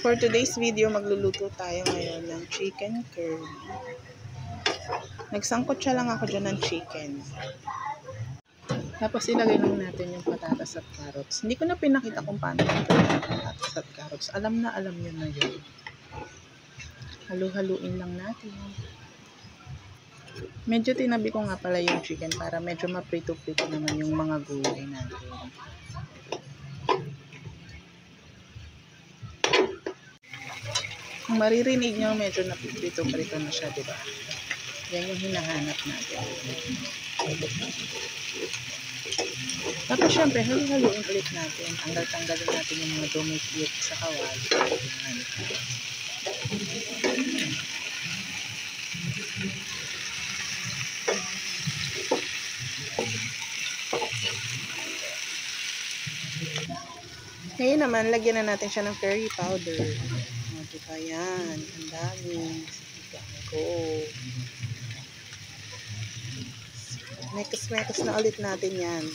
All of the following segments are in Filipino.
For today's video, magluluto tayo ngayon ng chicken curry. Nagsangkot siya lang ako dyan ng chicken. Tapos ilagay lang natin yung patatas at carrots. Hindi ko na pinakita kung paano yung patatas at carrots. Alam nyo na yun. Halu-haluin lang natin. Medyo tinabi ko nga pala yung chicken para medyo maprito-prito naman yung mga gulay natin. Kung maririnig nyo, medyo naprito-prito na siya, diba? Yan yung hinahanap natin. Tapos syempre, halu-haluin ulit natin. Tanggal-tanggalin natin yung mga dumikit sa kawali. Ngayon naman, lagyan na natin siya ng curry powder. O, diba yan? Ang dami. Go. Mekos-mekos na ulit natin yan.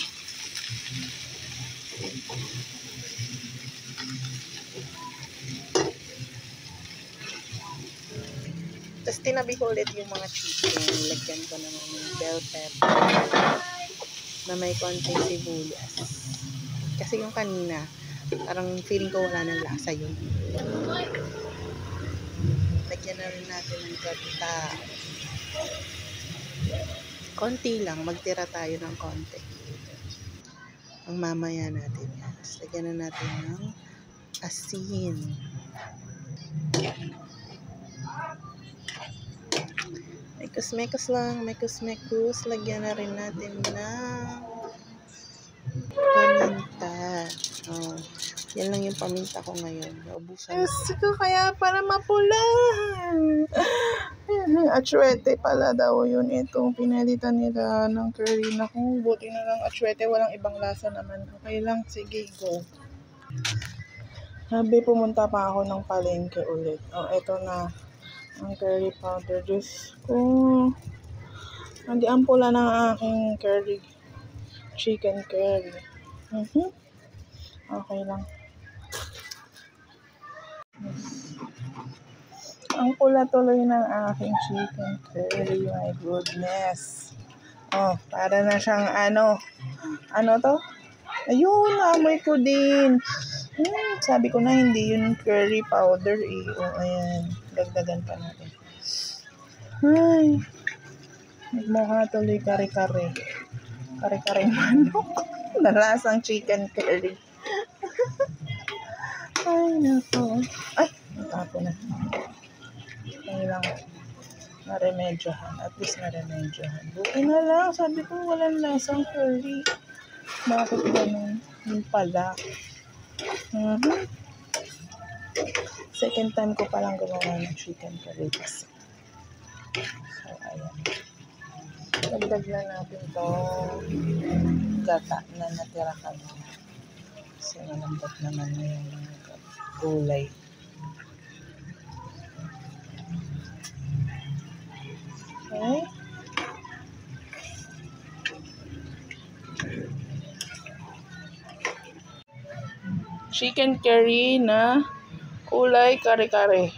Tapos tinabi ko ulit yung mga chicken. Lagyan ko naman ng bell pepper na may konting sibuyas. Kasi yung kanina, parang feeling ko wala ng lasa yun. Lagyan na rin natin ng gata. Konti lang, magtira tayo ng konti. Ang mamaya natin yan. Lagyan na natin ng asin. Mekos-mekos lang, mekos-mekos. Lagyan na rin natin ng paminta. Oh, yan lang yung paminta ko ngayon. Naubusan ko kaya para mapula. Atsuete pala daw yun. Itong pinalitan nila ng curry. Naku, buti na lang atsuete. Walang ibang lasa naman. Okay lang. Sige, go. Sabi, pumunta pa ako ng palengke ulit. Oh, eto na. Ang curry powder. Diyos ko. Hindi ang pula ng aking curry. Chicken curry. Okay lang. Ang pula tuloy ng aking chicken curry. My goodness. Oh, para na siyang ano to? Ayun, amoy ko din. Sabi ko na hindi yun curry powder eh. Oh, ayan. Dagdagan pa natin. Ay. Nagmukha tuloy kare-kare. Kare-kare manok. Nalasang chicken curry. Ay, nako. Ay, natapo na. Okay lang. Naremedyohan. At least naremedyohan. Buti na lang. Sabi ko walang lasang curry. Bakit ganun? Yun pala. Second time ko palang gumawa ng chicken curry kasi. So, ayan. Dagdag na natin to gata na natira kanina. Kasi malambot naman na yung mga gulay. Okay. Chicken curry na kulay kare-kare.